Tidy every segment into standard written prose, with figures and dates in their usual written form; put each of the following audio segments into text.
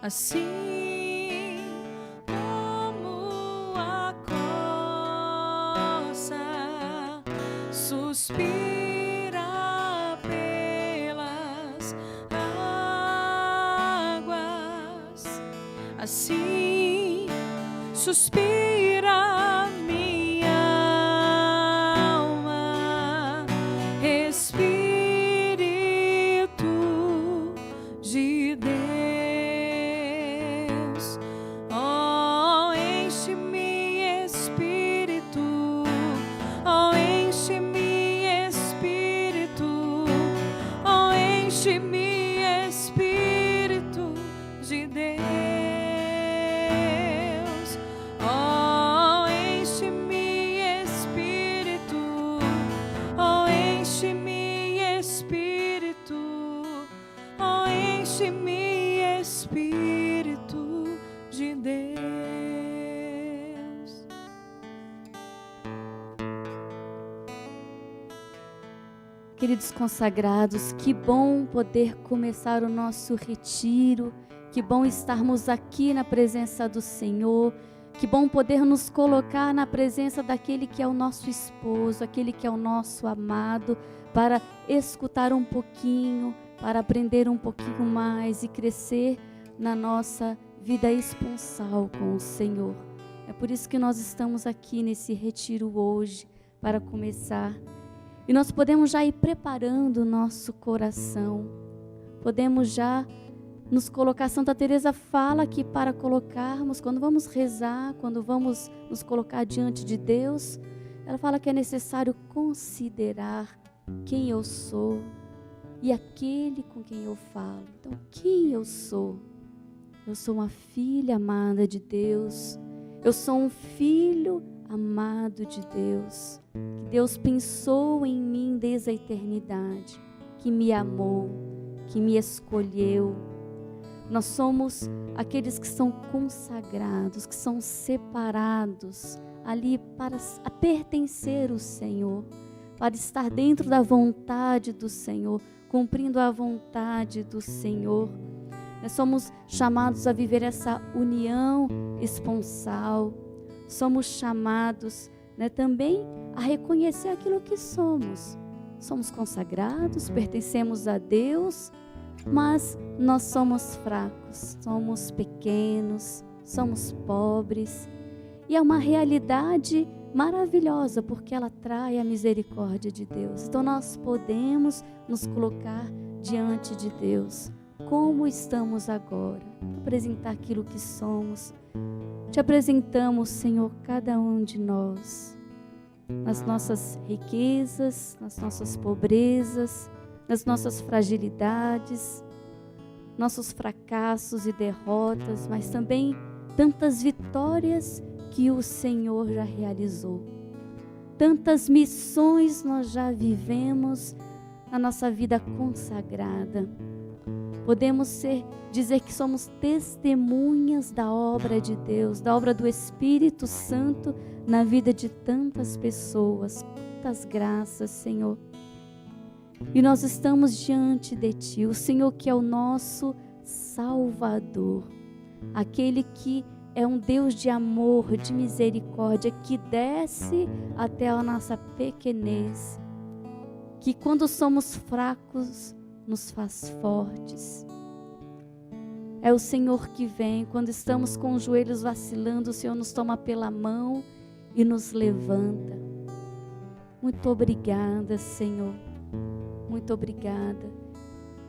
assim como a corça suspira pelas águas, assim suspira minha alma, Espírito de Deus. Oh, enche-me, Espírito, oh, enche-me, Espírito, oh, enche-me, Espírito de Deus. Oh, enche-me, Espírito, oh, enche-me, Espírito, oh, enche-me, Espírito de Deus. Queridos consagrados, que bom poder começar o nosso retiro, que bom estarmos aqui na presença do Senhor, que bom poder nos colocar na presença daquele que é o nosso esposo, aquele que é o nosso amado, para escutar um pouquinho, para aprender um pouquinho mais e crescer na nossa vida esponsal com o Senhor. É por isso que nós estamos aqui nesse retiro hoje, para começar. E nós podemos já ir preparando o nosso coração. Podemos já nos colocar. Santa Teresa fala que para colocarmos, quando vamos rezar, quando vamos nos colocar diante de Deus, ela fala que é necessário considerar quem eu sou e aquele com quem eu falo. Então, quem eu sou? Eu sou uma filha amada de Deus. Eu sou um filho amado de Deus, que Deus pensou em mim desde a eternidade, que me amou, que me escolheu. Nós somos aqueles que são consagrados, que são separados ali para pertencer ao Senhor, para estar dentro da vontade do Senhor, cumprindo a vontade do Senhor. Nós somos chamados a viver essa união esponsal. Somos chamados, também a reconhecer aquilo que somos. Somos consagrados, pertencemos a Deus, mas nós somos fracos, somos pequenos, somos pobres. E é uma realidade maravilhosa, porque ela atrai a misericórdia de Deus. Então nós podemos nos colocar diante de Deus. Como estamos agora? Apresentar aquilo que somos. Te apresentamos, Senhor, cada um de nós, nas nossas riquezas, nas nossas pobrezas, nas nossas fragilidades, nossos fracassos e derrotas, mas também tantas vitórias que o Senhor já realizou. Tantas missões nós já vivemos na nossa vida consagrada. Podemos dizer que somos testemunhas da obra de Deus, da obra do Espírito Santo na vida de tantas pessoas. Quantas graças, Senhor. E nós estamos diante de Ti, o Senhor que é o nosso Salvador, aquele que é um Deus de amor, de misericórdia, que desce até a nossa pequenez, que quando somos fracos, nos faz fortes. É o Senhor que vem, quando estamos com os joelhos vacilando, o Senhor nos toma pela mão e nos levanta. Muito obrigada, Senhor. Muito obrigada.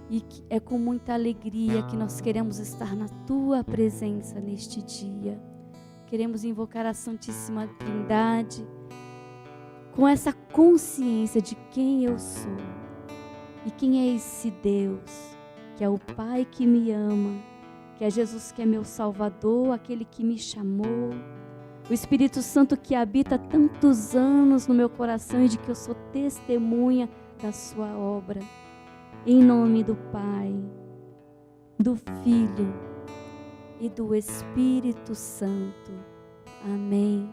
E é com muita alegria que nós queremos estar na Tua presença neste dia. Queremos invocar a Santíssima Trindade com essa consciência de quem eu sou. E quem é esse Deus, que é o Pai que me ama, que é Jesus que é meu Salvador, aquele que me chamou, o Espírito Santo que habita tantos anos no meu coração e de que eu sou testemunha da sua obra. Em nome do Pai, do Filho e do Espírito Santo. Amém.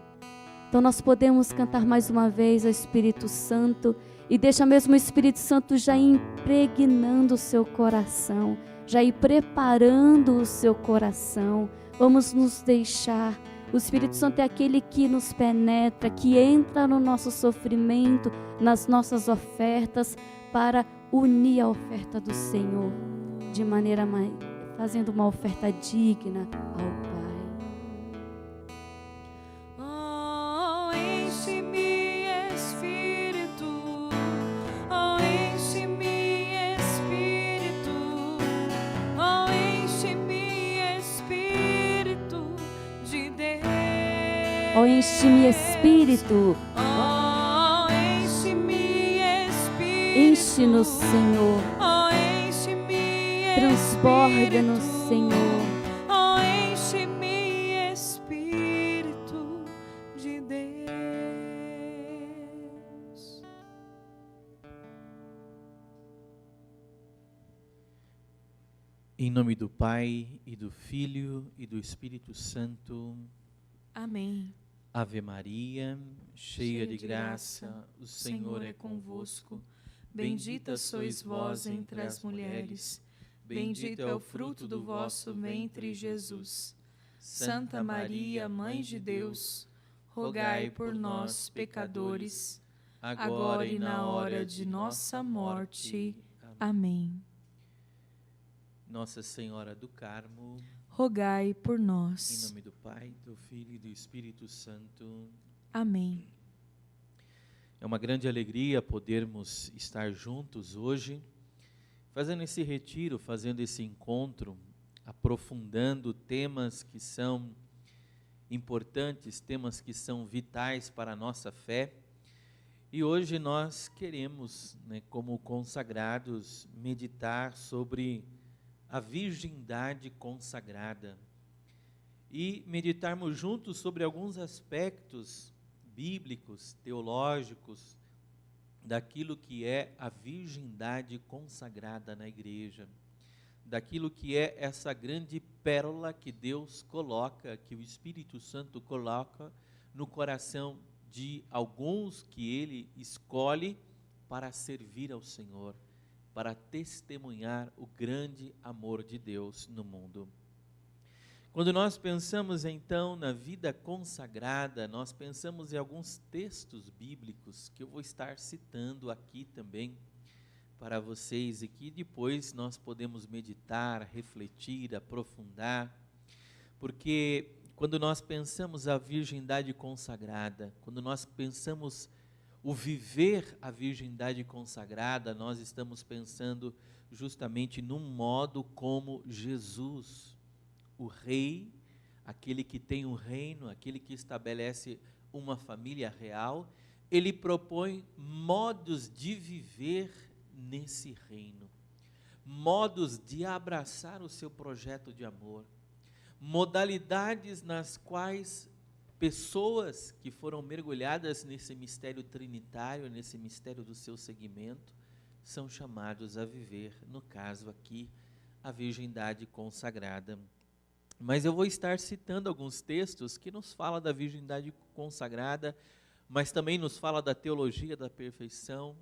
Então nós podemos cantar mais uma vez ao Espírito Santo e deixa mesmo o Espírito Santo já ir impregnando o seu coração, já ir preparando o seu coração. Vamos nos deixar. O Espírito Santo é aquele que nos penetra, que entra no nosso sofrimento, nas nossas ofertas, para unir a oferta do Senhor de maneira mais, fazendo uma oferta digna ao Pai. Oh, enche-me, Espírito. Oh, enche-me, Espírito. Oh, enche-me, Espírito de Deus. Oh, enche-me, Espírito. Oh, enche-me, Espírito. Enche-nos, Senhor. Oh, enche-me, Transborda-nos, Senhor. Oh, enche-me, Espírito de Deus. Em nome do Pai, e do Filho, e do Espírito Santo. Amém. Ave Maria, cheia de graça, o Senhor é convosco. Bendita sois vós entre as mulheres. Bendito é o fruto do vosso ventre, Jesus. Santa Maria, Mãe de Deus, rogai por nós, pecadores, agora e na hora de nossa morte. Amém. Nossa Senhora do Carmo, Rogai por em nós. nome do Pai, do Filho e do Espírito Santo. Amém. É uma grande alegria podermos estar juntos hoje, fazendo esse retiro, fazendo esse encontro, aprofundando temas que são importantes, temas que são vitais para a nossa fé. E hoje nós queremos, como consagrados, meditar sobre a virgindade consagrada e meditarmos juntos sobre alguns aspectos bíblicos, teológicos, daquilo que é a virgindade consagrada na igreja, daquilo que é essa grande pérola que Deus coloca, que o Espírito Santo coloca no coração de alguns que Ele escolhe para servir ao Senhor, para testemunhar o grande amor de Deus no mundo. Quando nós pensamos então na vida consagrada, nós pensamos em alguns textos bíblicos que eu vou estar citando aqui também para vocês e que depois nós podemos meditar, refletir, aprofundar, porque quando nós pensamos a virgindade consagrada, quando nós pensamos o viver a virgindade consagrada, nós estamos pensando justamente num modo como Jesus, o rei, aquele que tem um reino, aquele que estabelece uma família real, ele propõe modos de viver nesse reino, modos de abraçar o seu projeto de amor, modalidades nas quais pessoas que foram mergulhadas nesse mistério trinitário, nesse mistério do seu seguimento, são chamados a viver, no caso aqui, a virgindade consagrada. Mas eu vou estar citando alguns textos que nos falam da virgindade consagrada, mas também nos fala da teologia da perfeição,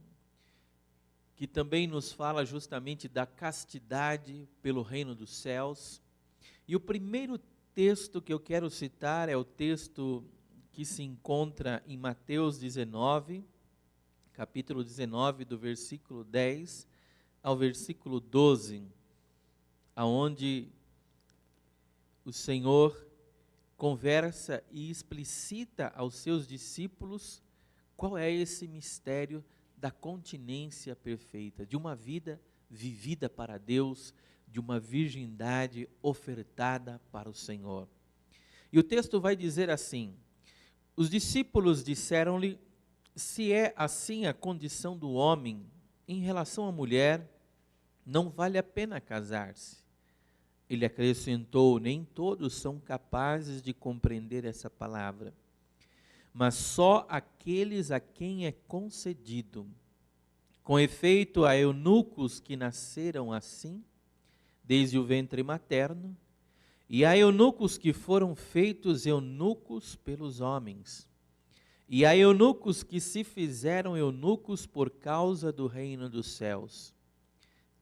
que também nos fala justamente da castidade pelo reino dos céus. E o primeiro texto que eu quero citar é o texto que se encontra em Mateus 19, capítulo 19, do versículo 10 ao versículo 12, aonde o Senhor conversa e explicita aos seus discípulos qual é esse mistério da continência perfeita, de uma vida vivida para Deus, de uma virgindade ofertada para o Senhor. E o texto vai dizer assim: os discípulos disseram-lhe, se é assim a condição do homem em relação à mulher, não vale a pena casar-se. Ele acrescentou, nem todos são capazes de compreender essa palavra, mas só aqueles a quem é concedido. Com efeito, há eunucos que nasceram assim, desde o ventre materno, e há eunucos que foram feitos eunucos pelos homens. E há eunucos que se fizeram eunucos por causa do reino dos céus.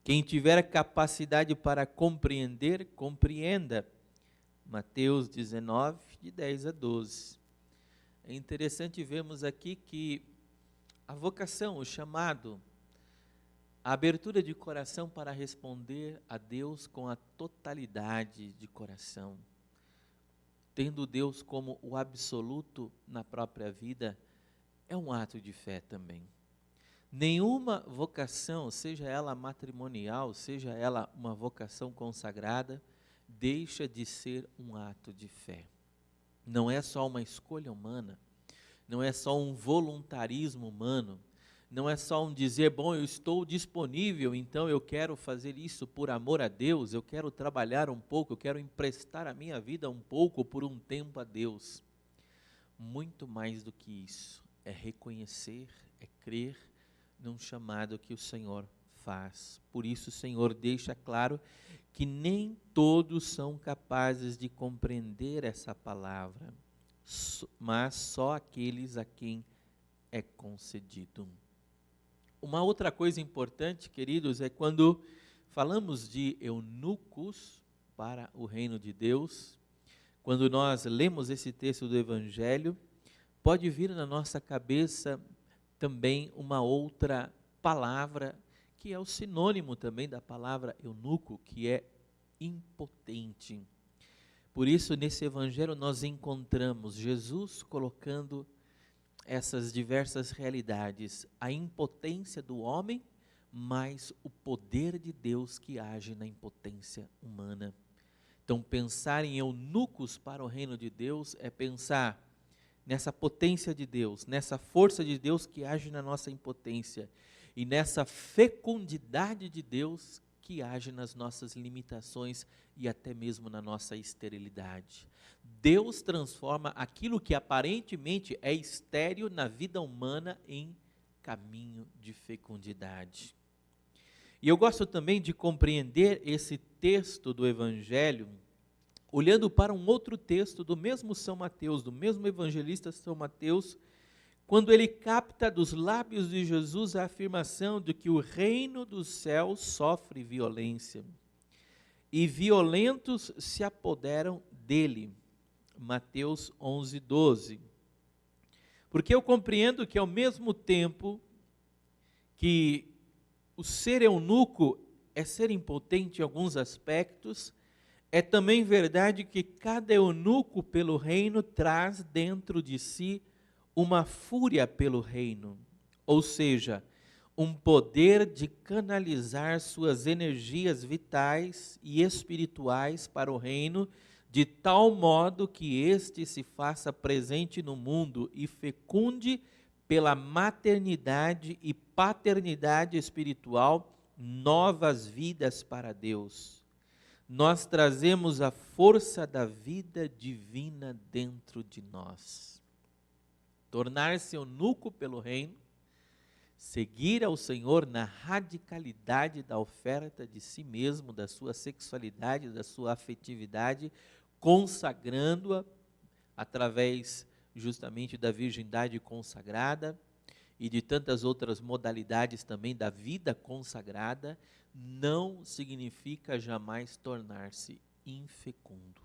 Quem tiver capacidade para compreender, compreenda. Mateus 19, de 10 a 12. É interessante vermos aqui que a vocação, o chamado, a abertura de coração para responder a Deus com a totalidade de coração, tendo Deus como o absoluto na própria vida, é um ato de fé também. Nenhuma vocação, seja ela matrimonial, seja ela uma vocação consagrada, deixa de ser um ato de fé. Não é só uma escolha humana, não é só um voluntarismo humano, não é só um dizer, bom, eu estou disponível, então eu quero fazer isso por amor a Deus, eu quero trabalhar um pouco, eu quero emprestar a minha vida um pouco por um tempo a Deus. Muito mais do que isso, é reconhecer, é crer num chamado que o Senhor faz. Por isso o Senhor deixa claro que nem todos são capazes de compreender essa palavra, mas só aqueles a quem é concedido. Uma outra coisa importante, queridos, é quando falamos de eunucos para o reino de Deus, quando nós lemos esse texto do Evangelho, pode vir na nossa cabeça também uma outra palavra, que é o sinônimo também da palavra eunuco, que é impotente. Por isso, nesse Evangelho, nós encontramos Jesus colocando essas diversas realidades, a impotência do homem, mas o poder de Deus que age na impotência humana. Então, pensar em eunucos para o reino de Deus é pensar nessa potência de Deus, nessa força de Deus que age na nossa impotência e nessa fecundidade de Deus que age nas nossas limitações e até mesmo na nossa esterilidade. Deus transforma aquilo que aparentemente é estéril na vida humana em caminho de fecundidade. E eu gosto também de compreender esse texto do Evangelho olhando para um outro texto do mesmo São Mateus, do mesmo evangelista São Mateus, quando ele capta dos lábios de Jesus a afirmação de que o reino dos céus sofre violência e violentos se apoderam dele. Mateus 11, 12. Porque eu compreendo que ao mesmo tempo que o ser eunuco é ser impotente em alguns aspectos, é também verdade que cada eunuco pelo reino traz dentro de si uma fúria pelo reino, ou seja, um poder de canalizar suas energias vitais e espirituais para o reino, de tal modo que este se faça presente no mundo e fecunde pela maternidade e paternidade espiritual novas vidas para Deus. Nós trazemos a força da vida divina dentro de nós. Tornar-se eunuco pelo reino, seguir ao Senhor na radicalidade da oferta de si mesmo, da sua sexualidade, da sua afetividade, consagrando-a através justamente da virgindade consagrada e de tantas outras modalidades também da vida consagrada, não significa jamais tornar-se infecundo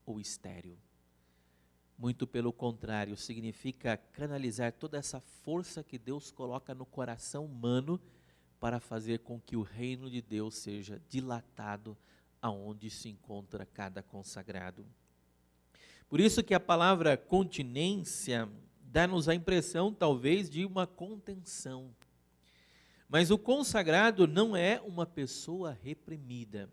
ou estéril. Muito pelo contrário, significa canalizar toda essa força que Deus coloca no coração humano para fazer com que o reino de Deus seja dilatado aonde se encontra cada consagrado. Por isso que a palavra continência dá-nos a impressão, talvez, de uma contenção. Mas o consagrado não é uma pessoa reprimida,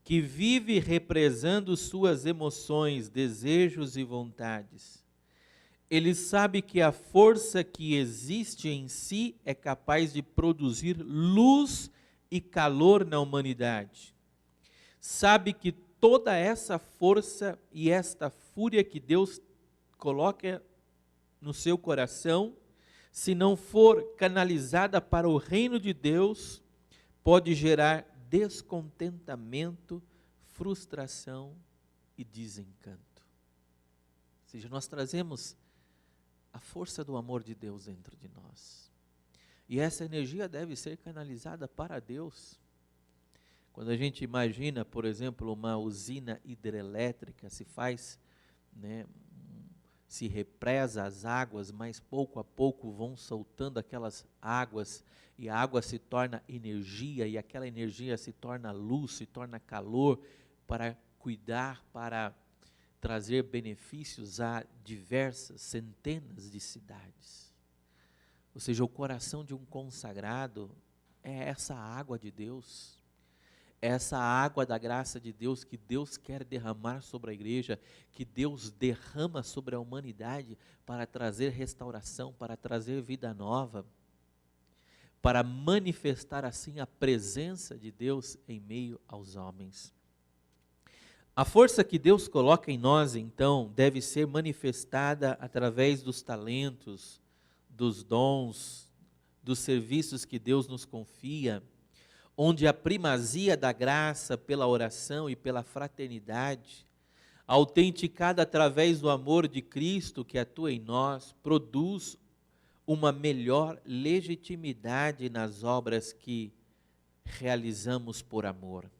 que vive represando suas emoções, desejos e vontades. Ele sabe que a força que existe em si é capaz de produzir luz e calor na humanidade. Sabe que toda essa força e esta fúria que Deus coloca no seu coração, se não for canalizada para o reino de Deus, pode gerar descontentamento, frustração e desencanto. Ou seja, nós trazemos a força do amor de Deus dentro de nós. E essa energia deve ser canalizada para Deus. Quando a gente imagina, por exemplo, uma usina hidrelétrica, se faz, né, se represa as águas, mas pouco a pouco vão soltando aquelas águas, e a água se torna energia, e aquela energia se torna luz, se torna calor, para cuidar, para trazer benefícios a diversas, centenas de cidades. Ou seja, o coração de um consagrado é essa água de Deus, essa água da graça de Deus que Deus quer derramar sobre a igreja, que Deus derrama sobre a humanidade para trazer restauração, para trazer vida nova, para manifestar assim a presença de Deus em meio aos homens. A força que Deus coloca em nós, então, deve ser manifestada através dos talentos, dos dons, dos serviços que Deus nos confia, onde a primazia da graça pela oração e pela fraternidade, autenticada através do amor de Cristo que atua em nós, produz uma melhor legitimidade nas obras que realizamos por amor.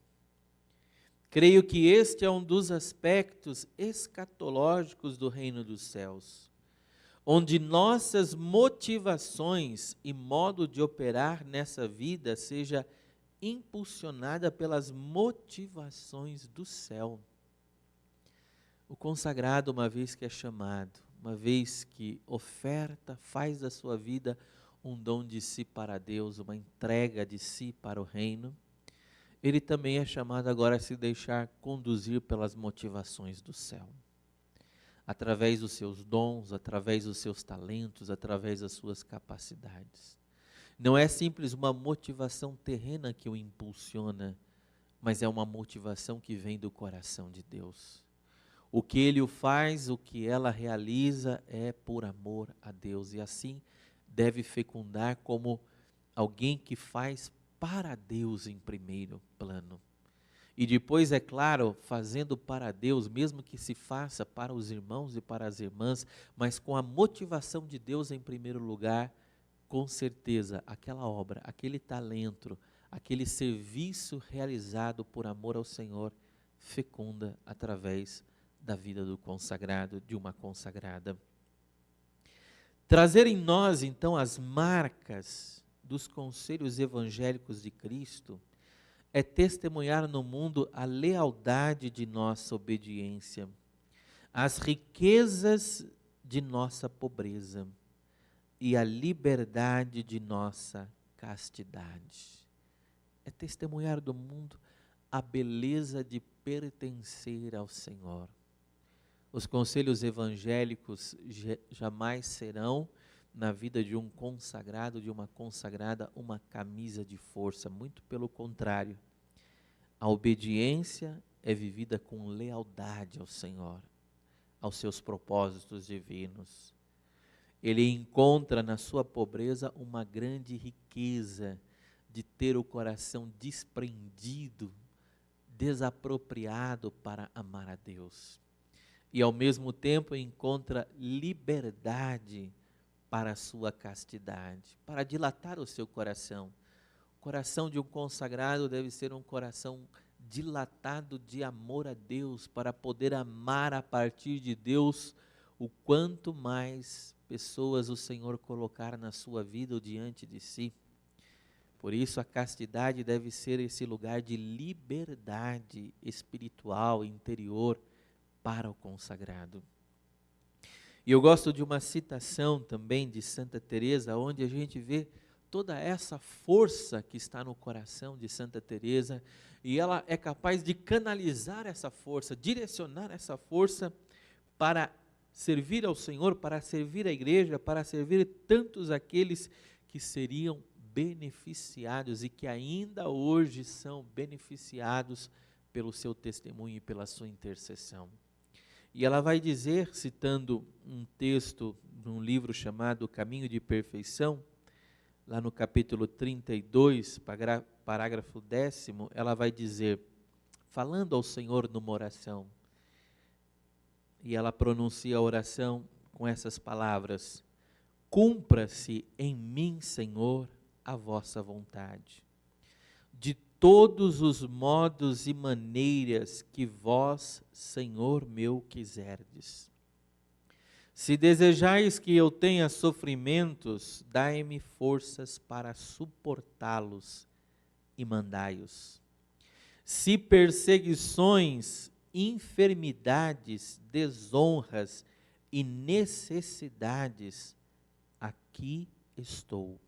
Creio que este é um dos aspectos escatológicos do reino dos céus, onde nossas motivações e modo de operar nessa vida seja impulsionada pelas motivações do céu. O consagrado, uma vez que é chamado, uma vez que oferta, faz da sua vida um dom de si para Deus, uma entrega de si para o reino, ele também é chamado agora a se deixar conduzir pelas motivações do céu. Através dos seus dons, através dos seus talentos, através das suas capacidades. Não é simples uma motivação terrena que o impulsiona, mas é uma motivação que vem do coração de Deus. O que ele o faz, o que ela realiza é por amor a Deus, e assim deve fecundar como alguém que faz para Deus em primeiro plano. E depois, é claro, fazendo para Deus, mesmo que se faça para os irmãos e para as irmãs, mas com a motivação de Deus em primeiro lugar, com certeza, aquela obra, aquele talento, aquele serviço realizado por amor ao Senhor, fecunda através da vida do consagrado, de uma consagrada. Trazer em nós, então, as marcas dos conselhos evangélicos de Cristo é testemunhar no mundo a lealdade de nossa obediência, as riquezas de nossa pobreza e a liberdade de nossa castidade. É testemunhar do mundo a beleza de pertencer ao Senhor. Os conselhos evangélicos jamais serão, na vida de um consagrado, de uma consagrada, uma camisa de força. Muito pelo contrário. A obediência é vivida com lealdade ao Senhor, aos seus propósitos divinos. Ele encontra na sua pobreza uma grande riqueza de ter o coração desprendido, desapropriado para amar a Deus. E ao mesmo tempo encontra liberdade para a sua castidade, para dilatar o seu coração. O coração de um consagrado deve ser um coração dilatado de amor a Deus, para poder amar a partir de Deus o quanto mais pessoas o Senhor colocar na sua vida ou diante de si. Por isso a castidade deve ser esse lugar de liberdade espiritual, interior, para o consagrado. E eu gosto de uma citação também de Santa Teresa, onde a gente vê toda essa força que está no coração de Santa Teresa, e ela é capaz de canalizar essa força, direcionar essa força para servir ao Senhor, para servir a igreja, para servir tantos aqueles que seriam beneficiados e que ainda hoje são beneficiados pelo seu testemunho e pela sua intercessão. E ela vai dizer, citando um texto num livro chamado Caminho de Perfeição, lá no capítulo 32, parágrafo 10º, ela vai dizer, falando ao Senhor numa oração, e ela pronuncia a oração com essas palavras: cumpra-se em mim, Senhor, a vossa vontade, de todos os modos e maneiras que vós, Senhor meu, quiserdes. Se desejais que eu tenha sofrimentos, dai-me forças para suportá-los e mandai-os. Se perseguições, enfermidades, desonras e necessidades, aqui estou.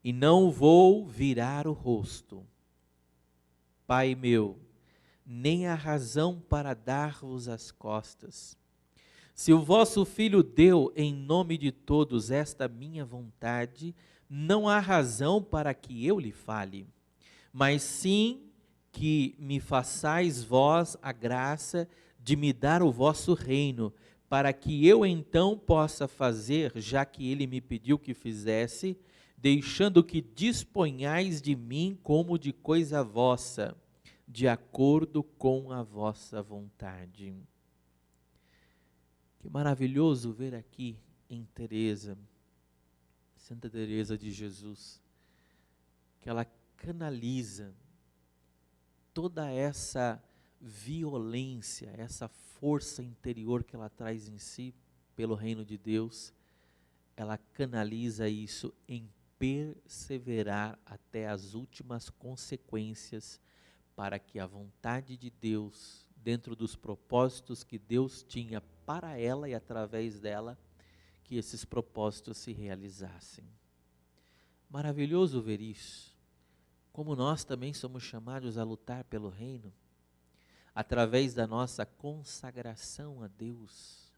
E não vou virar o rosto. Pai meu, nem há razão para dar-vos as costas. Se o vosso Filho deu em nome de todos esta minha vontade, não há razão para que eu lhe fale, mas sim que me façais vós a graça de me dar o vosso reino, para que eu então possa fazer, já que ele me pediu que fizesse, deixando que disponhais de mim como de coisa vossa, de acordo com a vossa vontade. Que maravilhoso ver aqui em Teresa, Santa Teresa de Jesus, que ela canaliza toda essa violência, essa força interior que ela traz em si pelo reino de Deus, ela canaliza isso em perseverar até as últimas consequências, para que a vontade de Deus, dentro dos propósitos que Deus tinha para ela e através dela, que esses propósitos se realizassem. Maravilhoso ver isso, como nós também somos chamados a lutar pelo reino, através da nossa consagração a Deus.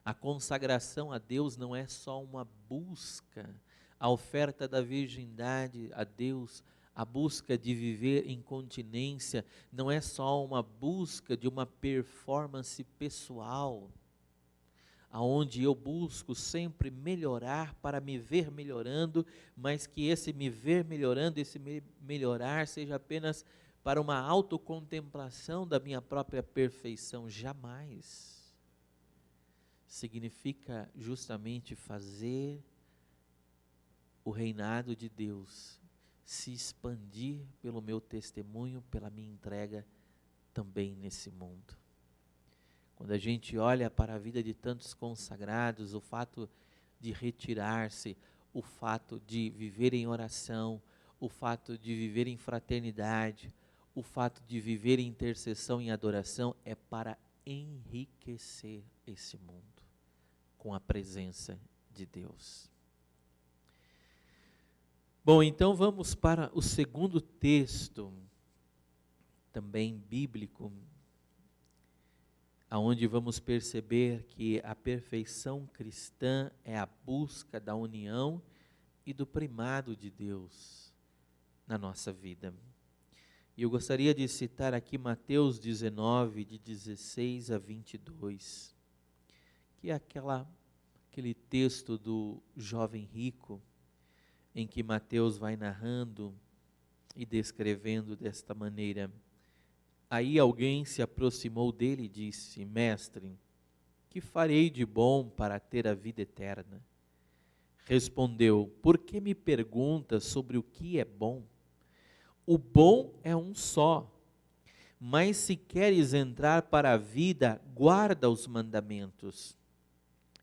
A consagração a Deus não é só uma busca, a oferta da virgindade a Deus, a busca de viver em continência, não é só uma busca de uma performance pessoal, aonde eu busco sempre melhorar para me ver melhorando, mas que esse me ver melhorando, esse me melhorar seja apenas para uma autocontemplação da minha própria perfeição. Jamais. Significa justamente fazer o reinado de Deus se expandir pelo meu testemunho, pela minha entrega também nesse mundo. Quando a gente olha para a vida de tantos consagrados, o fato de retirar-se, o fato de viver em oração, o fato de viver em fraternidade, o fato de viver em intercessão e adoração, é para enriquecer esse mundo com a presença de Deus. Bom, então vamos para o segundo texto, também bíblico, aonde vamos perceber que a perfeição cristã é a busca da união e do primado de Deus na nossa vida. E eu gostaria de citar aqui Mateus 19, de 16 a 22, que é aquele texto do jovem rico, em que Mateus vai narrando e descrevendo desta maneira. Aí alguém se aproximou dele e disse: Mestre, que farei de bom para ter a vida eterna? Respondeu: Por que me perguntas sobre o que é bom? O bom é um só, mas se queres entrar para a vida, guarda os mandamentos.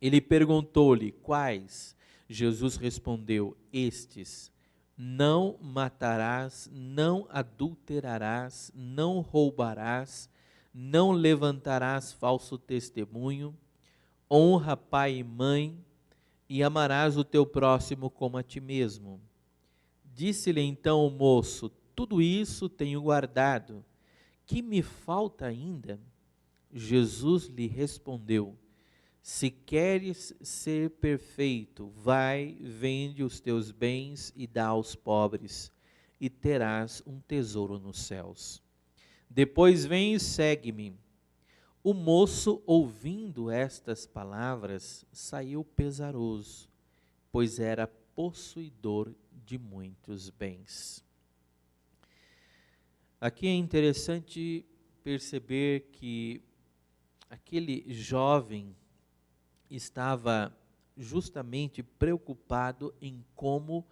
Ele perguntou-lhe: Quais? Jesus respondeu: Estes: não matarás, não adulterarás, não roubarás, não levantarás falso testemunho, honra pai e mãe, e amarás o teu próximo como a ti mesmo. Disse-lhe então o moço: Tudo isso tenho guardado. Que me falta ainda? Jesus lhe respondeu: Se queres ser perfeito, vai, vende os teus bens e dá aos pobres, e terás um tesouro nos céus. Depois vem e segue-me. O moço, ouvindo estas palavras, saiu pesaroso, pois era possuidor de muitos bens. Aqui é interessante perceber que aquele jovem estava justamente preocupado em como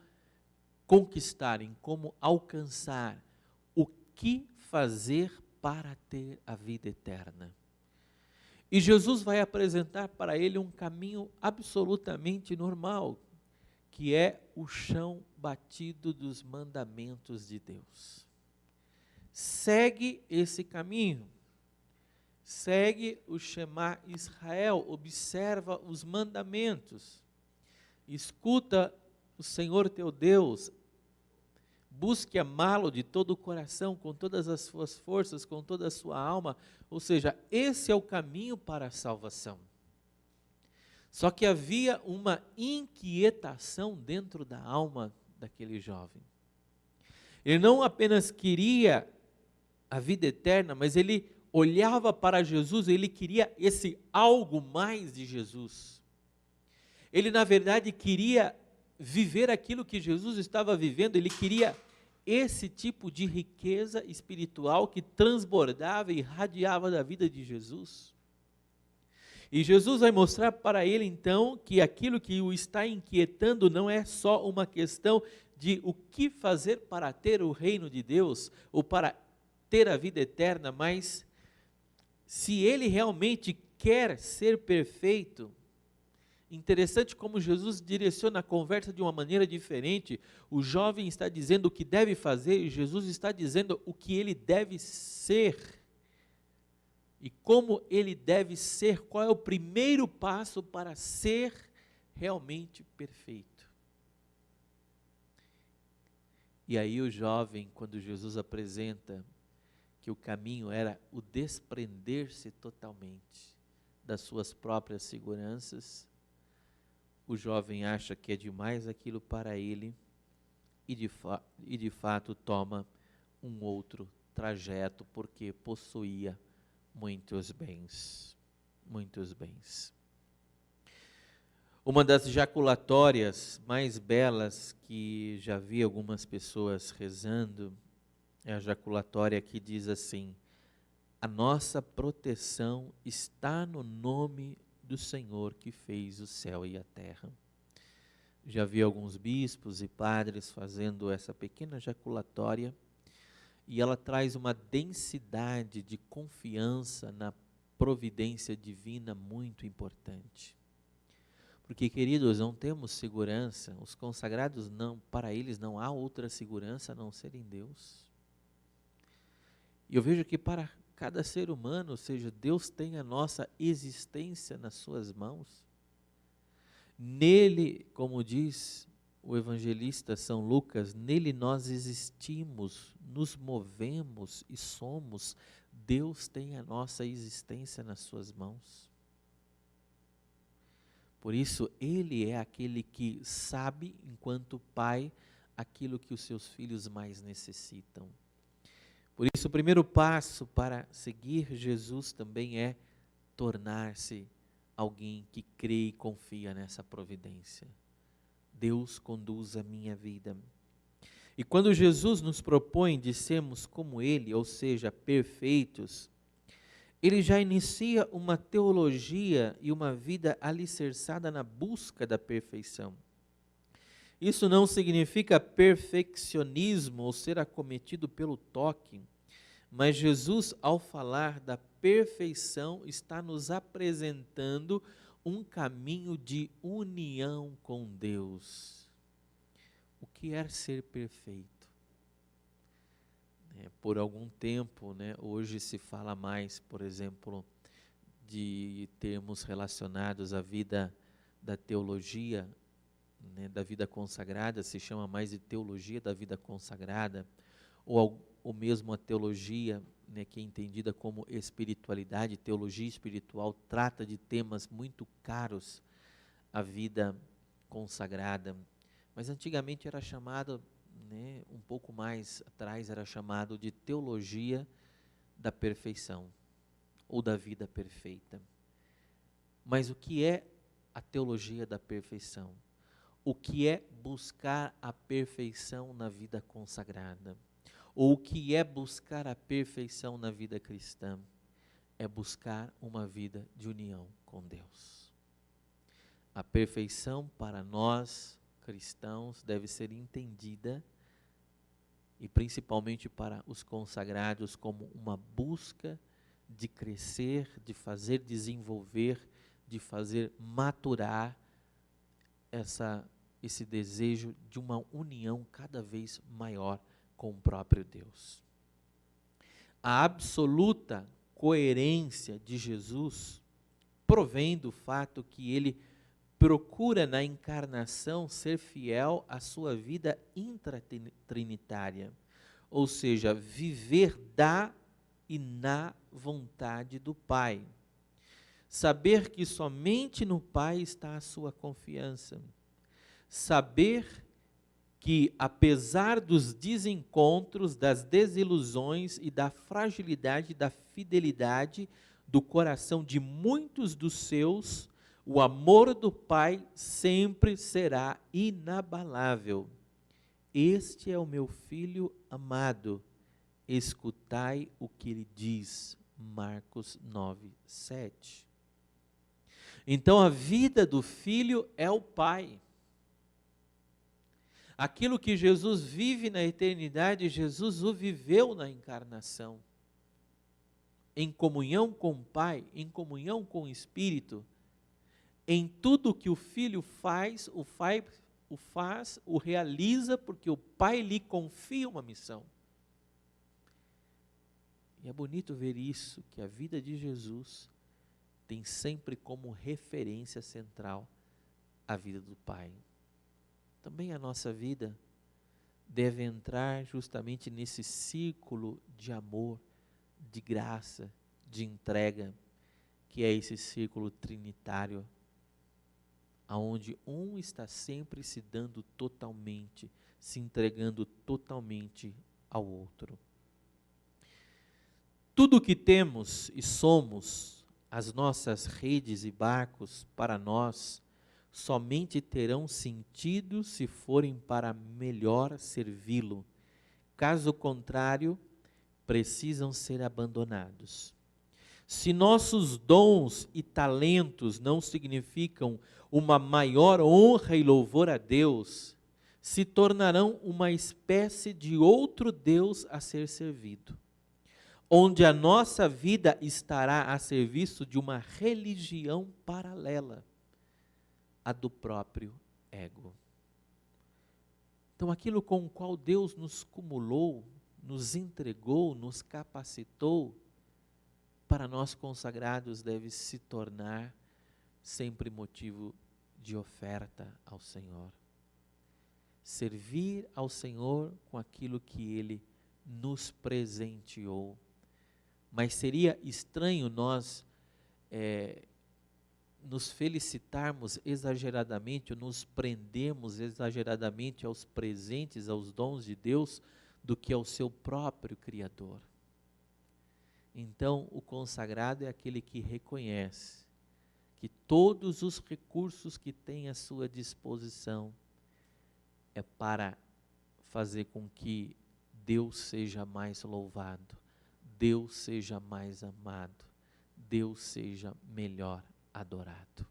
conquistar, em como alcançar, o que fazer para ter a vida eterna. E Jesus vai apresentar para ele um caminho absolutamente normal, que é o chão batido dos mandamentos de Deus. Segue esse caminho, segue o Shema Israel, observa os mandamentos, escuta o Senhor teu Deus, busque amá-lo de todo o coração, com todas as suas forças, com toda a sua alma, ou seja, esse é o caminho para a salvação. Só que havia uma inquietação dentro da alma daquele jovem. Ele não apenas queria a vida eterna, mas ele olhava para Jesus, ele queria esse algo mais de Jesus. Ele, na verdade, queria viver aquilo que Jesus estava vivendo, ele queria esse tipo de riqueza espiritual que transbordava e irradiava da vida de Jesus. E Jesus vai mostrar para ele então que aquilo que o está inquietando não é só uma questão de o que fazer para ter o reino de Deus ou para ter a vida eterna, mas se ele realmente quer ser perfeito. Interessante como Jesus direciona a conversa de uma maneira diferente. O jovem está dizendo o que deve fazer e Jesus está dizendo o que ele deve ser. E como ele deve ser, qual é o primeiro passo para ser realmente perfeito. E aí o jovem, quando Jesus apresenta que o caminho era o desprender-se totalmente das suas próprias seguranças, o jovem acha que é demais aquilo para ele e de fato toma um outro trajeto, porque possuía muitos bens, muitos bens. Uma das jaculatórias mais belas que já vi algumas pessoas rezando é a jaculatória que diz assim: a nossa proteção está no nome do Senhor que fez o céu e a terra. Já vi alguns bispos e padres fazendo essa pequena jaculatória e ela traz uma densidade de confiança na providência divina muito importante. Porque, queridos, não temos segurança, os consagrados não, para eles não há outra segurança a não ser em Deus. E eu vejo que para cada ser humano, ou seja, Deus tem a nossa existência nas suas mãos. Nele, como diz o evangelista São Lucas, nele nós existimos, nos movemos e somos. Deus tem a nossa existência nas suas mãos. Por isso, Ele é aquele que sabe, enquanto Pai, aquilo que os seus filhos mais necessitam. Por isso, o primeiro passo para seguir Jesus também é tornar-se alguém que crê e confia nessa providência. Deus conduz a minha vida. E quando Jesus nos propõe de sermos como Ele, ou seja, perfeitos, Ele já inicia uma teologia e uma vida alicerçada na busca da perfeição. Isso não significa perfeccionismo ou ser acometido pelo toque, mas Jesus, ao falar da perfeição, está nos apresentando um caminho de união com Deus. O que é ser perfeito? Por algum tempo, hoje se fala mais, por exemplo, de termos relacionados à vida da teologia, da vida consagrada, se chama mais de teologia da vida consagrada, ou mesmo a teologia, que é entendida como espiritualidade. Teologia espiritual trata de temas muito caros à vida consagrada, mas antigamente era chamado, um pouco mais atrás, era chamado de teologia da perfeição, ou da vida perfeita. Mas o que é a teologia da perfeição? O que é buscar a perfeição na vida consagrada? Ou o que é buscar a perfeição na vida cristã? É buscar uma vida de união com Deus. A perfeição para nós cristãos deve ser entendida, e principalmente para os consagrados, como uma busca de crescer, de fazer desenvolver, de fazer maturar esse desejo de uma união cada vez maior com o próprio Deus. A absoluta coerência de Jesus provém do fato que ele procura na encarnação ser fiel à sua vida intratrinitária, ou seja, viver da e na vontade do Pai. Saber que somente no Pai está a sua confiança. Saber que, apesar dos desencontros, das desilusões e da fragilidade da fidelidade do coração de muitos dos seus, o amor do Pai sempre será inabalável. Este é o meu filho amado, escutai o que ele diz. Marcos 9, 7. Então a vida do filho é o Pai. Aquilo que Jesus vive na eternidade, Jesus o viveu na encarnação. Em comunhão com o Pai, em comunhão com o Espírito, em tudo que o Filho faz, o realiza, porque o Pai lhe confia uma missão. E é bonito ver isso, que a vida de Jesus tem sempre como referência central a vida do Pai. Também a nossa vida deve entrar justamente nesse círculo de amor, de graça, de entrega, que é esse círculo trinitário, aonde um está sempre se dando totalmente, se entregando totalmente ao outro. Tudo o que temos e somos, as nossas redes e barcos, para nós, somente terão sentido se forem para melhor servi-lo. Caso contrário, precisam ser abandonados. Se nossos dons e talentos não significam uma maior honra e louvor a Deus, se tornarão uma espécie de outro Deus a ser servido, onde a nossa vida estará a serviço de uma religião paralela, a do próprio ego. Então aquilo com o qual Deus nos cumulou, nos entregou, nos capacitou, para nós consagrados deve se tornar sempre motivo de oferta ao Senhor. Servir ao Senhor com aquilo que Ele nos presenteou. Mas seria estranho nós nos felicitarmos exageradamente, ou nos prendermos exageradamente aos presentes, aos dons de Deus, do que ao seu próprio Criador. Então, o consagrado é aquele que reconhece que todos os recursos que tem à sua disposição é para fazer com que Deus seja mais louvado, Deus seja mais amado, Deus seja melhor adorado.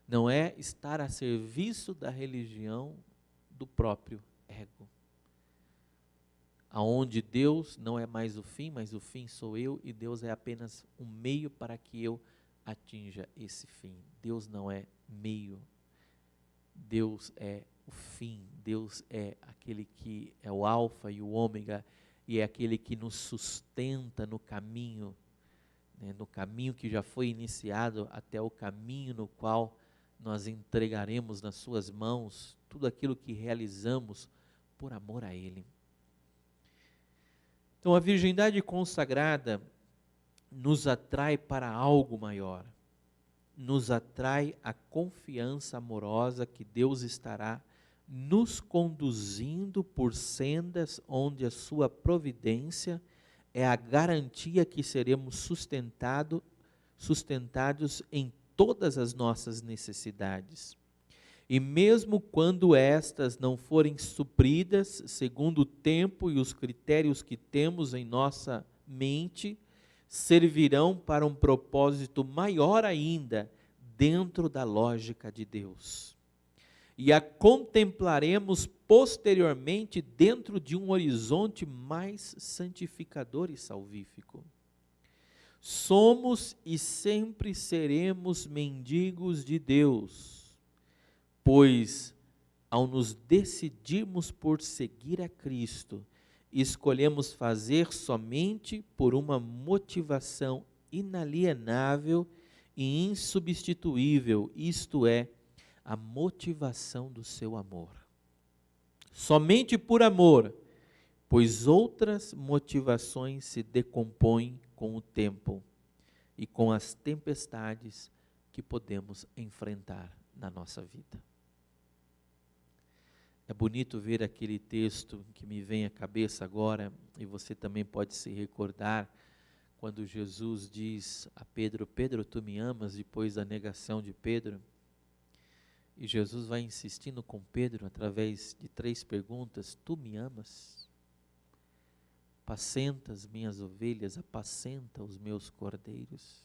Não é estar a serviço da religião do próprio ego, aonde Deus não é mais o fim, mas o fim sou eu, e Deus é apenas um meio para que eu atinja esse fim. Deus não é meio, Deus é o fim, Deus é aquele que é o alfa e o ômega, e é aquele que nos sustenta no caminho, no caminho que já foi iniciado, até o caminho no qual nós entregaremos nas suas mãos tudo aquilo que realizamos por amor a Ele. Então a virgindade consagrada nos atrai para algo maior, nos atrai a confiança amorosa que Deus estará nos conduzindo por sendas onde a sua providência é a garantia que seremos sustentados em todas as nossas necessidades. E mesmo quando estas não forem supridas segundo o tempo e os critérios que temos em nossa mente, servirão para um propósito maior ainda, dentro da lógica de Deus. E a contemplaremos posteriormente dentro de um horizonte mais santificador e salvífico. Somos e sempre seremos mendigos de Deus, pois ao nos decidirmos por seguir a Cristo, escolhemos fazer somente por uma motivação inalienável e insubstituível, isto é, a motivação do seu amor. Somente por amor, pois outras motivações se decompõem com o tempo e com as tempestades que podemos enfrentar na nossa vida. É bonito ver aquele texto que me vem à cabeça agora, e você também pode se recordar, quando Jesus diz a Pedro: Pedro, tu me amas? Depois da negação de Pedro. E Jesus vai insistindo com Pedro através de 3 perguntas: tu me amas? Apacenta as minhas ovelhas, apacenta os meus cordeiros.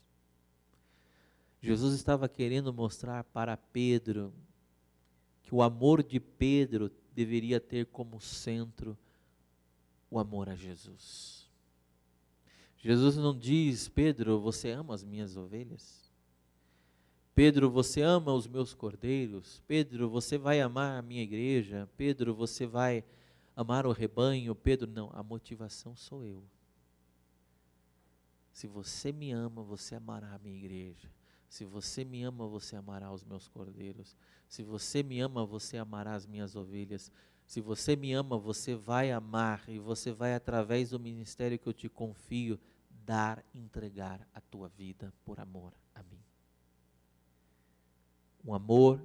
Jesus estava querendo mostrar para Pedro que o amor de Pedro deveria ter como centro o amor a Jesus. Jesus não diz: Pedro, você ama as minhas ovelhas? Pedro, você ama os meus cordeiros? Pedro, você vai amar a minha igreja? Pedro, você vai amar o rebanho? Pedro, não, a motivação sou eu. Se você me ama, você amará a minha igreja. Se você me ama, você amará os meus cordeiros. Se você me ama, você amará as minhas ovelhas. Se você me ama, você vai amar, e você vai, através do ministério que eu te confio, dar, entregar a tua vida por amor a mim. O amor,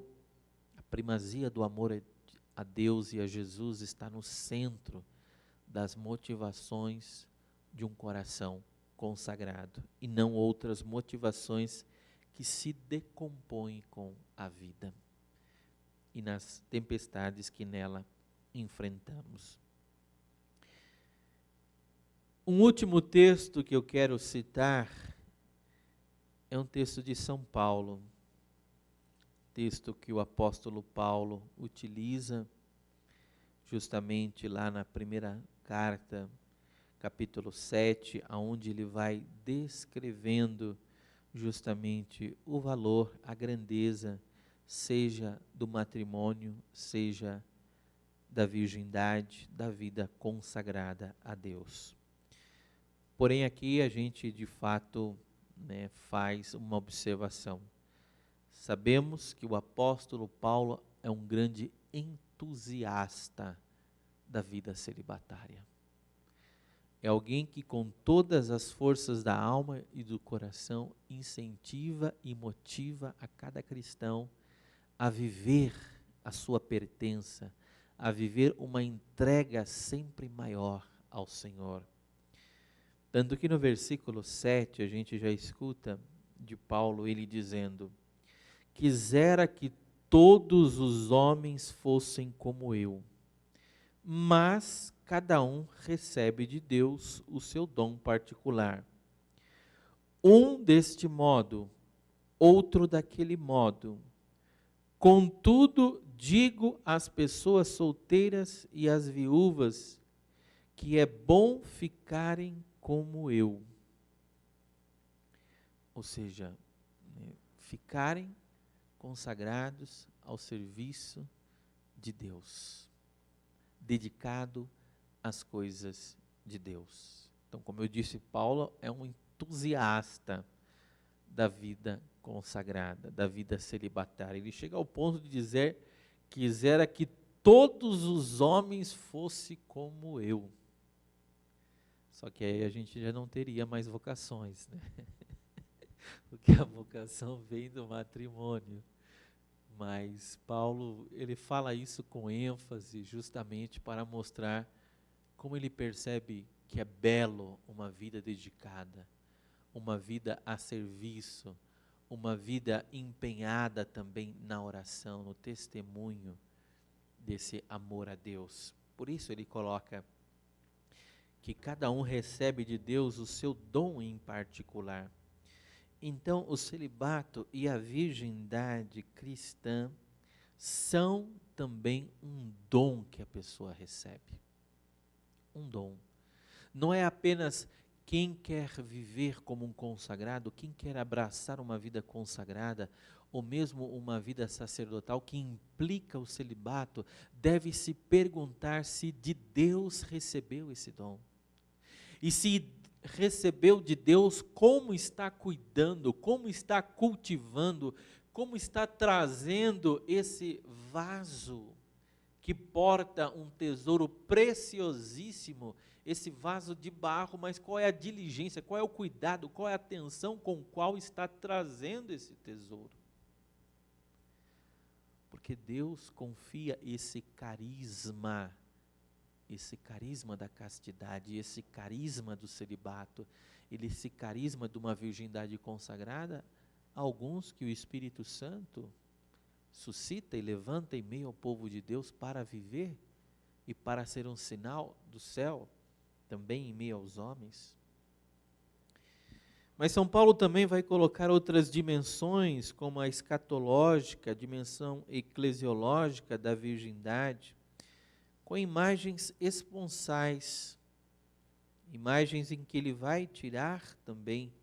a primazia do amor a Deus e a Jesus está no centro das motivações de um coração consagrado, e não outras motivações que se decompõem com a vida e nas tempestades que nela enfrentamos. Um último texto que eu quero citar é um texto de São Paulo, texto que o apóstolo Paulo utiliza justamente lá na primeira carta, capítulo 7, aonde ele vai descrevendo justamente o valor, a grandeza, seja do matrimônio, seja da virgindade, da vida consagrada a Deus. Porém, aqui a gente de fato, faz uma observação. Sabemos que o apóstolo Paulo é um grande entusiasta da vida celibatária. É alguém que, com todas as forças da alma e do coração, incentiva e motiva a cada cristão a viver a sua pertença, a viver uma entrega sempre maior ao Senhor. Tanto que no versículo 7 a gente já escuta de Paulo ele dizendo: quisera que todos os homens fossem como eu, mas cada um recebe de Deus o seu dom particular. Um deste modo, outro daquele modo. Contudo, digo às pessoas solteiras e às viúvas que é bom ficarem como eu. Ou seja, ficarem consagrados ao serviço de Deus, dedicado às coisas de Deus. Então, como eu disse, Paulo é um entusiasta da vida consagrada, da vida celibatária. Ele chega ao ponto de dizer: quisera que todos os homens fossem como eu. Só que aí a gente já não teria mais vocações, né? Porque a vocação vem do matrimônio. Mas Paulo, ele fala isso com ênfase justamente para mostrar como ele percebe que é belo uma vida dedicada, uma vida a serviço, uma vida empenhada também na oração, no testemunho desse amor a Deus. Por isso ele coloca que cada um recebe de Deus o seu dom em particular. Então, o celibato e a virgindade cristã são também um dom que a pessoa recebe. Um dom. Não é apenas quem quer viver como um consagrado, quem quer abraçar uma vida consagrada, ou mesmo uma vida sacerdotal que implica o celibato, deve se perguntar se de Deus recebeu esse dom. E se recebeu de Deus, como está cuidando, como está cultivando, como está trazendo esse vaso que porta um tesouro preciosíssimo, esse vaso de barro, mas qual é a diligência, qual é o cuidado, qual é a atenção com o qual está trazendo esse tesouro. Porque Deus confia esse carisma da castidade, esse carisma do celibato, esse carisma de uma virgindade consagrada, a alguns que o Espírito Santo suscita e levanta em meio ao povo de Deus para viver e para ser um sinal do céu, também em meio aos homens. Mas São Paulo também vai colocar outras dimensões, como a escatológica, a dimensão eclesiológica da virgindade, com imagens esponsais, imagens em que ele vai tirar também,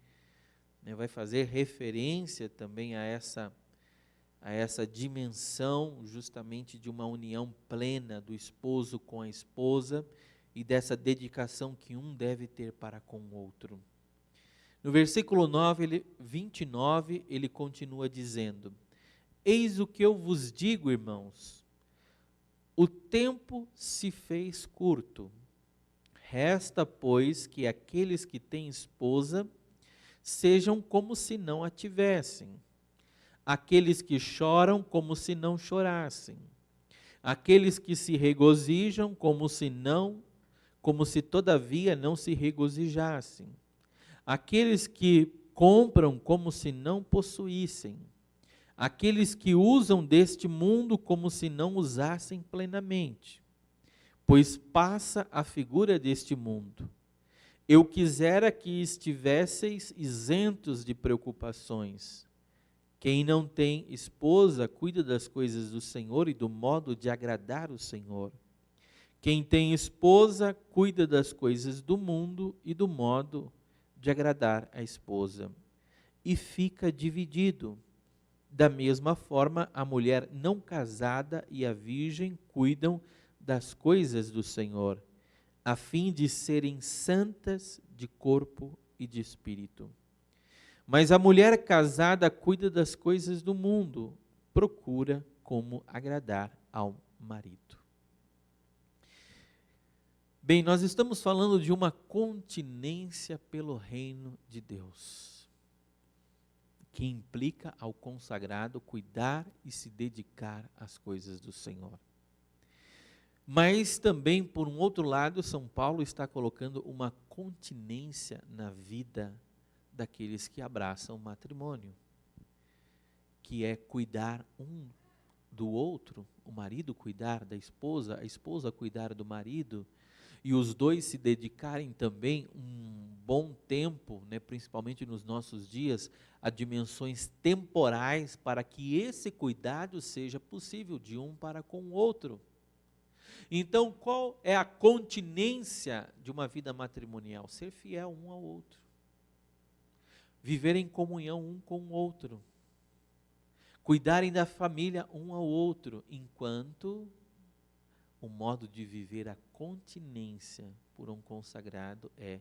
vai fazer referência também a essa dimensão justamente de uma união plena do esposo com a esposa e dessa dedicação que um deve ter para com o outro. No versículo 29, ele continua dizendo: eis o que eu vos digo, irmãos, o tempo se fez curto. Resta, pois, que aqueles que têm esposa sejam como se não a tivessem, aqueles que choram como se não chorassem, aqueles que se regozijam como se todavia não se regozijassem, aqueles que compram como se não possuíssem, aqueles que usam deste mundo como se não usassem plenamente, pois passa a figura deste mundo. Eu quisera que estivesseis isentos de preocupações. Quem não tem esposa, cuida das coisas do Senhor e do modo de agradar o Senhor. Quem tem esposa, cuida das coisas do mundo e do modo de agradar a esposa. E fica dividido. Da mesma forma, a mulher não casada e a virgem cuidam das coisas do Senhor, a fim de serem santas de corpo e de espírito. Mas a mulher casada cuida das coisas do mundo, procura como agradar ao marido. Bem, nós estamos falando de uma continência pelo reino de Deus, que implica ao consagrado cuidar e se dedicar às coisas do Senhor. Mas também, por um outro lado, São Paulo está colocando uma continência na vida daqueles que abraçam o matrimônio, que é cuidar um do outro, o marido cuidar da esposa, a esposa cuidar do marido, e os dois se dedicarem também um bom tempo, principalmente nos nossos dias, a dimensões temporais para que esse cuidado seja possível de um para com o outro. Então, qual é a continência de uma vida matrimonial? Ser fiel um ao outro. Viver em comunhão um com o outro. Cuidarem da família um ao outro, enquanto o modo de viver a continência por um consagrado é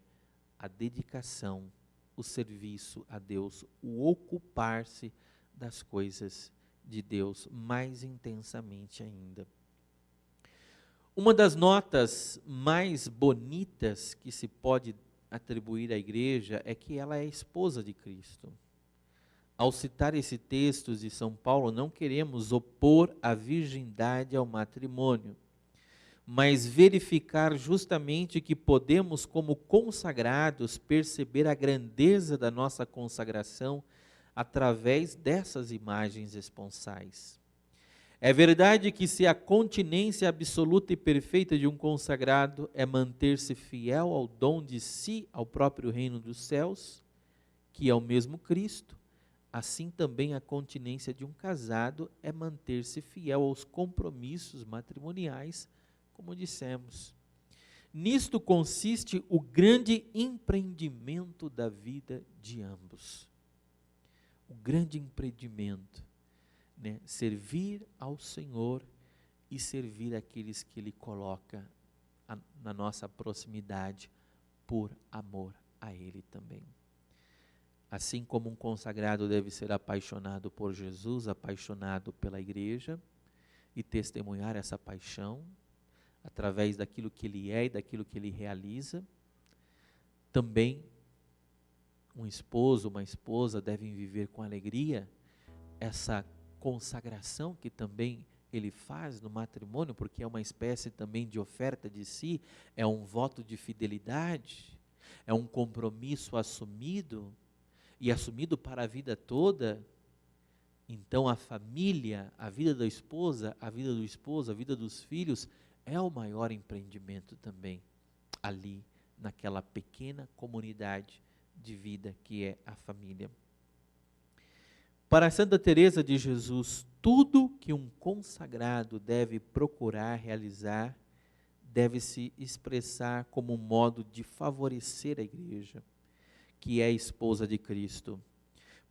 a dedicação, o serviço a Deus, o ocupar-se das coisas de Deus mais intensamente ainda. Uma das notas mais bonitas que se pode atribuir à igreja é que ela é esposa de Cristo. Ao citar esse texto de São Paulo, não queremos opor a virgindade ao matrimônio, mas verificar justamente que podemos, como consagrados, perceber a grandeza da nossa consagração através dessas imagens esponsais. É verdade que se a continência absoluta e perfeita de um consagrado é manter-se fiel ao dom de si, ao próprio reino dos céus, que é o mesmo Cristo, assim também a continência de um casado é manter-se fiel aos compromissos matrimoniais, como dissemos. Nisto consiste o grande empreendimento da vida de ambos. O grande empreendimento, né? Servir ao Senhor e servir aqueles que Ele coloca na nossa proximidade por amor a Ele também. Assim como um consagrado deve ser apaixonado por Jesus, apaixonado pela igreja e testemunhar essa paixão através daquilo que ele é e daquilo que ele realiza, também um esposo, uma esposa devem viver com alegria essa consagração que também ele faz no matrimônio, porque é uma espécie também de oferta de si, é um voto de fidelidade, é um compromisso assumido e assumido para a vida toda. Então a família, a vida da esposa, a vida do esposo, a vida dos filhos é o maior empreendimento também ali naquela pequena comunidade de vida que é a família. Para Santa Teresa de Jesus, tudo que um consagrado deve procurar realizar deve se expressar como um modo de favorecer a igreja, que é a esposa de Cristo,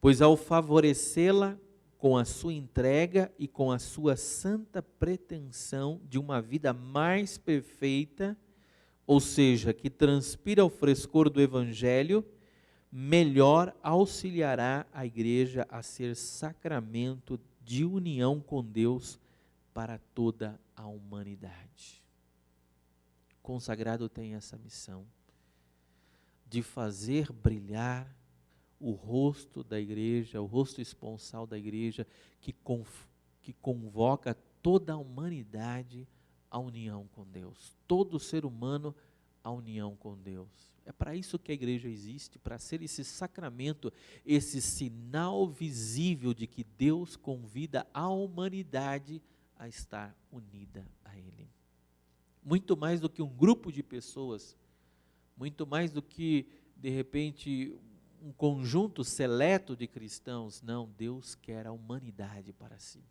pois ao favorecê-la com a sua entrega e com a sua santa pretensão de uma vida mais perfeita, ou seja, que transpira o frescor do Evangelho, melhor auxiliará a igreja a ser sacramento de união com Deus para toda a humanidade. O consagrado tem essa missão de fazer brilhar o rosto da igreja, o rosto esponsal da igreja, que convoca toda a humanidade à união com Deus, todo ser humano à união com Deus. É para isso que a igreja existe, para ser esse sacramento, esse sinal visível de que Deus convida a humanidade a estar unida a Ele. Muito mais do que um grupo de pessoas, muito mais do que, de repente, um conjunto seleto de cristãos. Não, Deus quer a humanidade para si.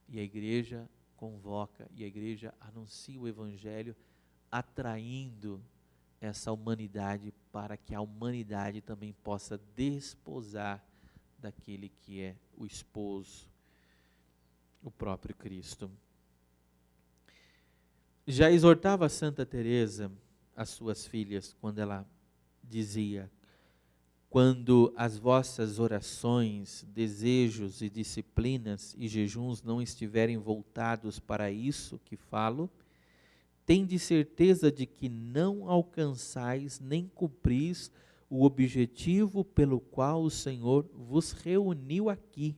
E a igreja convoca, e a igreja anuncia o Evangelho, atraindo essa humanidade para que a humanidade também possa desposar daquele que é o esposo, o próprio Cristo. Já exortava Santa Teresa as suas filhas quando ela dizia: quando as vossas orações, desejos e disciplinas e jejuns não estiverem voltados para isso que falo, tende certeza de que não alcançais nem cumpris o objetivo pelo qual o Senhor vos reuniu aqui.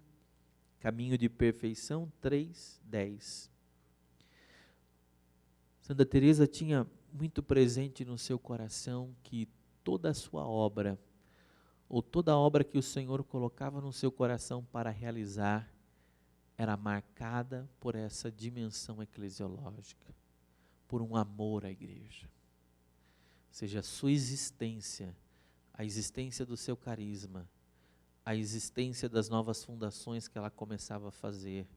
Caminho de Perfeição 3:10. Santa Teresa tinha muito presente no seu coração que toda a sua obra, ou toda a obra que o Senhor colocava no seu coração para realizar, era marcada por essa dimensão eclesiológica, por um amor à igreja. Ou seja, a sua existência, a existência do seu carisma, a existência das novas fundações que ela começava a fazer,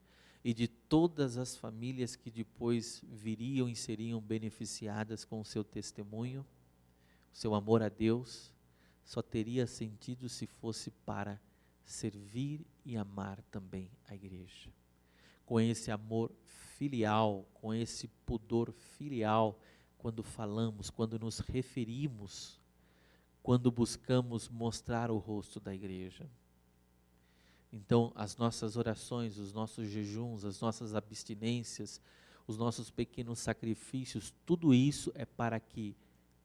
e de todas as famílias que depois viriam e seriam beneficiadas com o seu testemunho, o seu amor a Deus, só teria sentido se fosse para servir e amar também a igreja. Com esse amor filial, com esse pudor filial, quando falamos, quando nos referimos, quando buscamos mostrar o rosto da igreja. Então, as nossas orações, os nossos jejuns, as nossas abstinências, os nossos pequenos sacrifícios, tudo isso é para que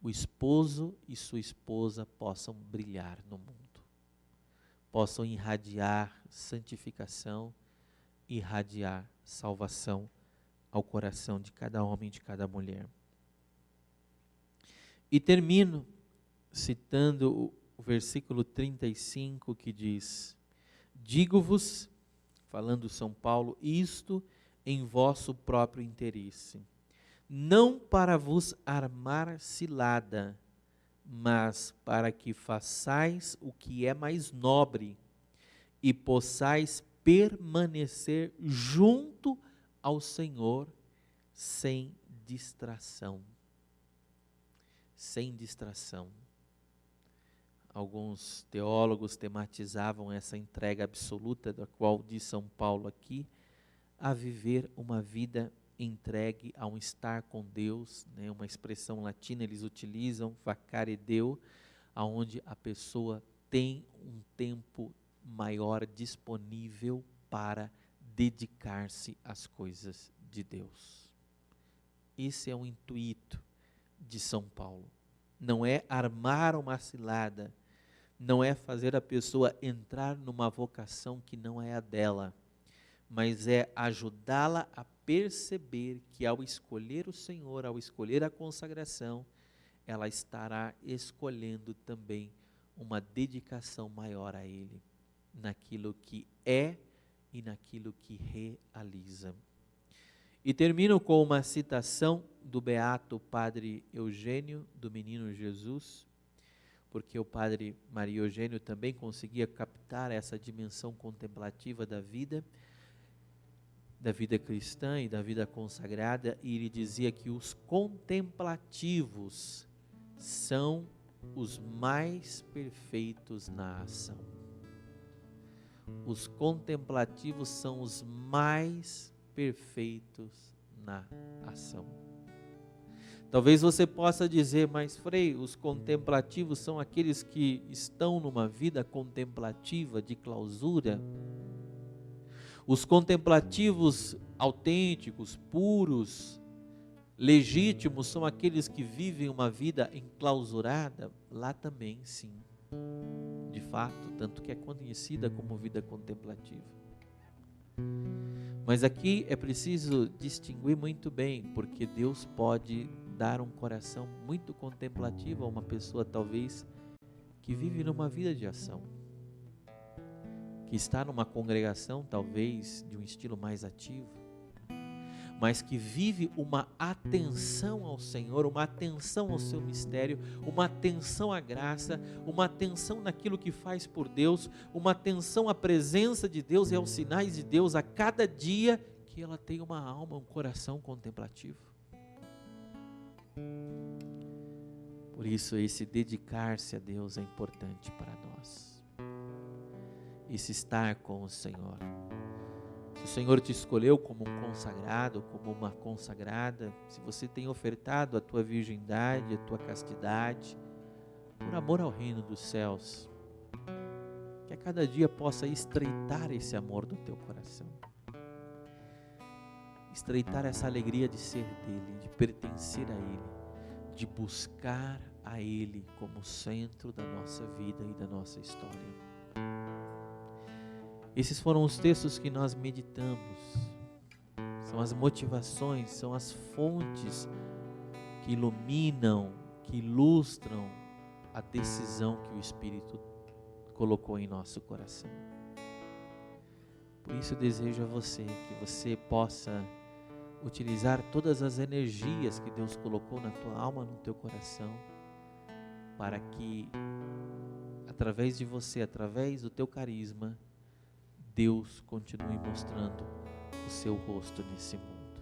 o esposo e sua esposa possam brilhar no mundo, possam irradiar santificação, irradiar salvação ao coração de cada homem e de cada mulher. E termino citando o versículo 35 que diz: digo-vos, falando São Paulo, isto em vosso próprio interesse, não para vos armar cilada, mas para que façais o que é mais nobre e possais permanecer junto ao Senhor sem distração. Sem distração. Alguns teólogos tematizavam essa entrega absoluta, da qual diz São Paulo aqui, a viver uma vida entregue a um estar com Deus, né? Uma expressão latina eles utilizam, vacare Deo, aonde a pessoa tem um tempo maior disponível para dedicar-se às coisas de Deus. Esse é o intuito de São Paulo. Não é armar uma cilada, não é fazer a pessoa entrar numa vocação que não é a dela, mas é ajudá-la a perceber que ao escolher o Senhor, ao escolher a consagração, ela estará escolhendo também uma dedicação maior a Ele, naquilo que é e naquilo que realiza. E termino com uma citação do beato Padre Eugênio, do Menino Jesus, porque o Padre Maria Eugênio também conseguia captar essa dimensão contemplativa da vida cristã e da vida consagrada, e ele dizia que os contemplativos são os mais perfeitos na ação. Os contemplativos são os mais perfeitos na ação. Talvez você possa dizer, mas Frei, os contemplativos são aqueles que estão numa vida contemplativa de clausura. Os contemplativos autênticos, puros, legítimos, são aqueles que vivem uma vida enclausurada. Lá também, sim, de fato, tanto que é conhecida como vida contemplativa. Mas aqui é preciso distinguir muito bem, porque Deus pode dar um coração muito contemplativo a uma pessoa talvez que vive numa vida de ação, que está numa congregação talvez de um estilo mais ativo, mas que vive uma atenção ao Senhor, uma atenção ao seu mistério, uma atenção à graça, uma atenção naquilo que faz por Deus, uma atenção à presença de Deus e aos sinais de Deus a cada dia, que ela tem uma alma, um coração contemplativo. Por isso, esse dedicar-se a Deus é importante para nós. Esse estar com o Senhor. Se o Senhor te escolheu como um consagrado, como uma consagrada, se você tem ofertado a tua virgindade, a tua castidade, por amor ao reino dos céus, que a cada dia possa estreitar esse amor do teu coração. Estreitar essa alegria de ser dele, de pertencer a ele, de buscar a ele como centro da nossa vida e da nossa história. Esses foram os textos que nós meditamos, são as motivações, são as fontes que iluminam, que ilustram a decisão que o Espírito colocou em nosso coração. Por isso eu desejo a você que você possa utilizar todas as energias que Deus colocou na tua alma, no teu coração, para que através de você, através do teu carisma, Deus continue mostrando o seu rosto nesse mundo.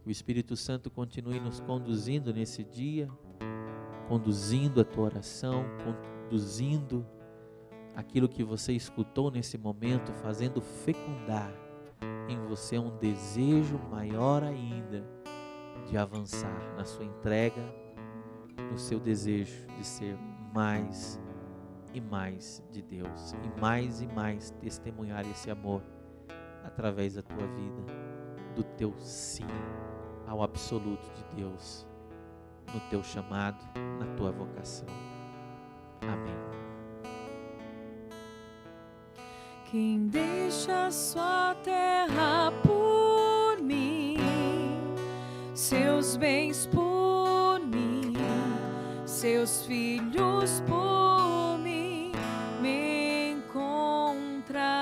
O Espírito Santo continue nos conduzindo nesse dia, conduzindo a tua oração, conduzindo aquilo que você escutou nesse momento, fazendo fecundar em você um desejo maior ainda de avançar na sua entrega, no seu desejo de ser mais e mais de Deus, e mais testemunhar esse amor através da tua vida, do teu sim ao absoluto de Deus, no teu chamado, na tua vocação. Amém. Quem deixa sua terra por mim, seus bens por mim, seus filhos por mim, me encontrará.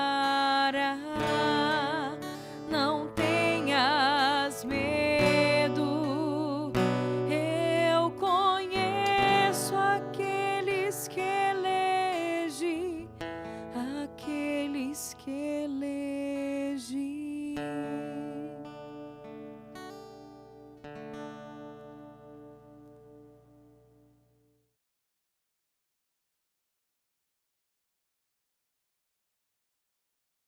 Não tenhas medo, eu conheço aleluia.